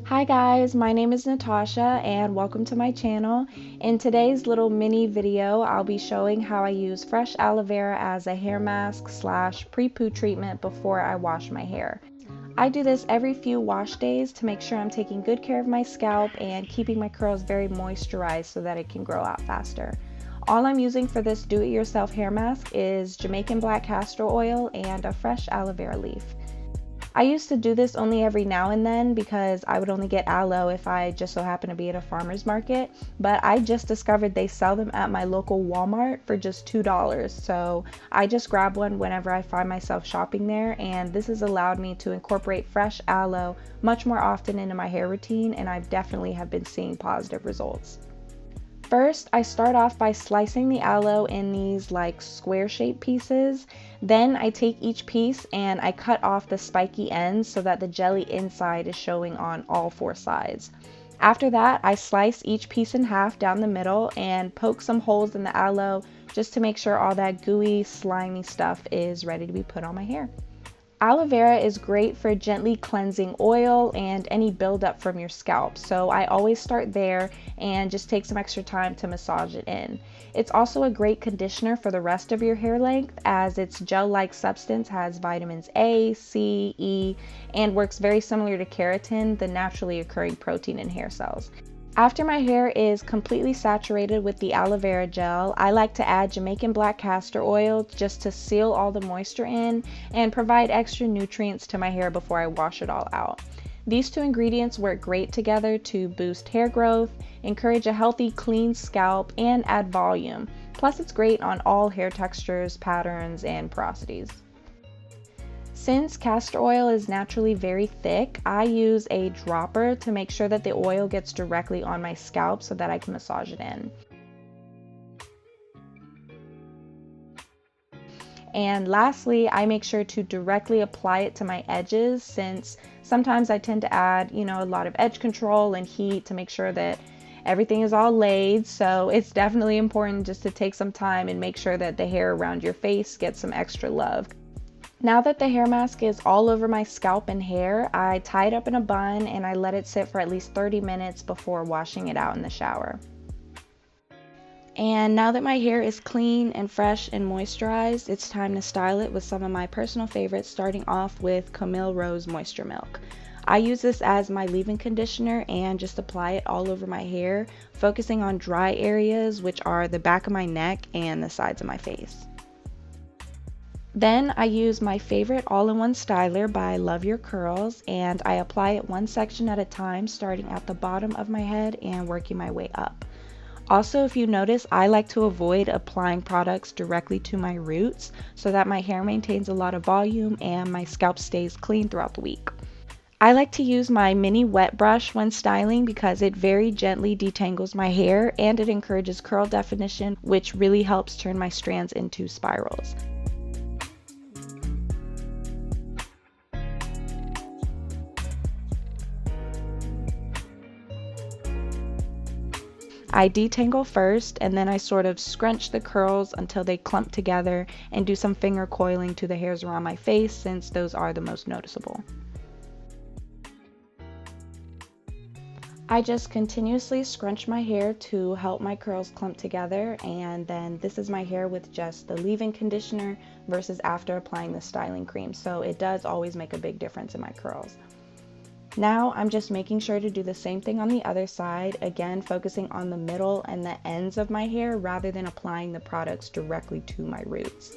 Hi guys, my name is Natasha and welcome to my channel. In today's little mini video, I'll be showing how I use fresh aloe vera as a hair mask / pre-poo treatment before I wash my hair. I do this every few wash days to make sure I'm taking good care of my scalp and keeping my curls very moisturized so that it can grow out faster. All I'm using for this do-it-yourself hair mask is Jamaican Black Castor Oil and a fresh aloe vera leaf. I used to do this only every now and then because I would only get aloe if I just so happened to be at a farmer's market, but I just discovered they sell them at my local Walmart for just $2, so I just grab one whenever I find myself shopping there, and this has allowed me to incorporate fresh aloe much more often into my hair routine, and I definitely have been seeing positive results. First, I start off by slicing the aloe in these like square shaped pieces. Then I take each piece and I cut off the spiky ends so that the jelly inside is showing on all four sides. After that, I slice each piece in half down the middle and poke some holes in the aloe just to make sure all that gooey, slimy stuff is ready to be put on my hair. Aloe vera is great for gently cleansing oil and any buildup from your scalp, so I always start there and just take some extra time to massage it in. It's also a great conditioner for the rest of your hair length as its gel-like substance has vitamins A, C, E, and works very similar to keratin, the naturally occurring protein in hair cells. After my hair is completely saturated with the aloe vera gel, I like to add Jamaican Black Castor Oil just to seal all the moisture in and provide extra nutrients to my hair before I wash it all out. These two ingredients work great together to boost hair growth, encourage a healthy, clean scalp, and add volume. Plus, it's great on all hair textures, patterns, and porosities. Since castor oil is naturally very thick, I use a dropper to make sure that the oil gets directly on my scalp so that I can massage it in. And lastly, I make sure to directly apply it to my edges since sometimes I tend to add, a lot of edge control and heat to make sure that everything is all laid. So it's definitely important just to take some time and make sure that the hair around your face gets some extra love. Now that the hair mask is all over my scalp and hair, I tie it up in a bun and I let it sit for at least 30 minutes before washing it out in the shower. And now that my hair is clean and fresh and moisturized, it's time to style it with some of my personal favorites, starting off with Camille Rose Moisture Milk. I use this as my leave-in conditioner and just apply it all over my hair, focusing on dry areas, which are the back of my neck and the sides of my face. Then I use my favorite all-in-one styler by Love Your Curls, and I apply it one section at a time, starting at the bottom of my head and working my way up. Also, if you notice, I like to avoid applying products directly to my roots so that my hair maintains a lot of volume and my scalp stays clean throughout the week. I like to use my mini wet brush when styling because it very gently detangles my hair and it encourages curl definition, which really helps turn my strands into spirals. I detangle first and then I sort of scrunch the curls until they clump together and do some finger coiling to the hairs around my face since those are the most noticeable. I just continuously scrunch my hair to help my curls clump together, and then this is my hair with just the leave-in conditioner versus after applying the styling cream, so it does always make a big difference in my curls. Now I'm just making sure to do the same thing on the other side, again focusing on the middle and the ends of my hair rather than applying the products directly to my roots.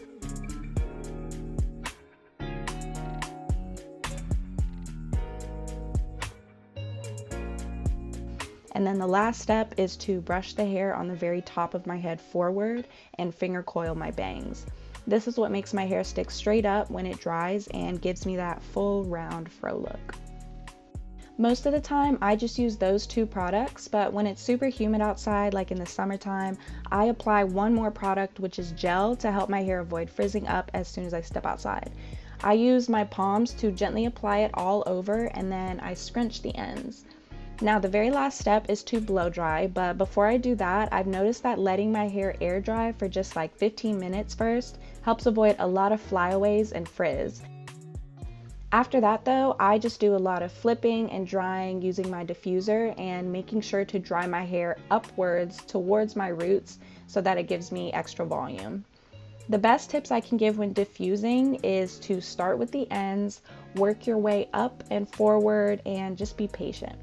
And then the last step is to brush the hair on the very top of my head forward and finger coil my bangs. This is what makes my hair stick straight up when it dries and gives me that full round fro look. Most of the time I just use those two products, but when it's super humid outside, like in the summertime, I apply one more product, which is gel, to help my hair avoid frizzing up as soon as I step outside. I use my palms to gently apply it all over and then I scrunch the ends. Now the very last step is to blow dry, but before I do that, I've noticed that letting my hair air dry for just like 15 minutes first helps avoid a lot of flyaways and frizz. After that though, I just do a lot of flipping and drying using my diffuser and making sure to dry my hair upwards towards my roots so that it gives me extra volume. The best tips I can give when diffusing is to start with the ends, work your way up and forward, and just be patient.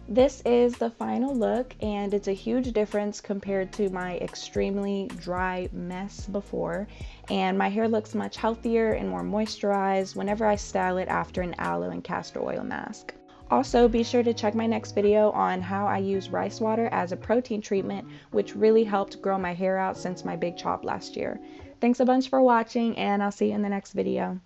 This is the final look, and it's a huge difference compared to my extremely dry mess before, and my hair looks much healthier and more moisturized whenever I style it after an aloe and castor oil mask. Also, be sure to check my next video on how I use rice water as a protein treatment, which really helped grow my hair out since my big chop last year. Thanks a bunch for watching, and I'll see you in the next video.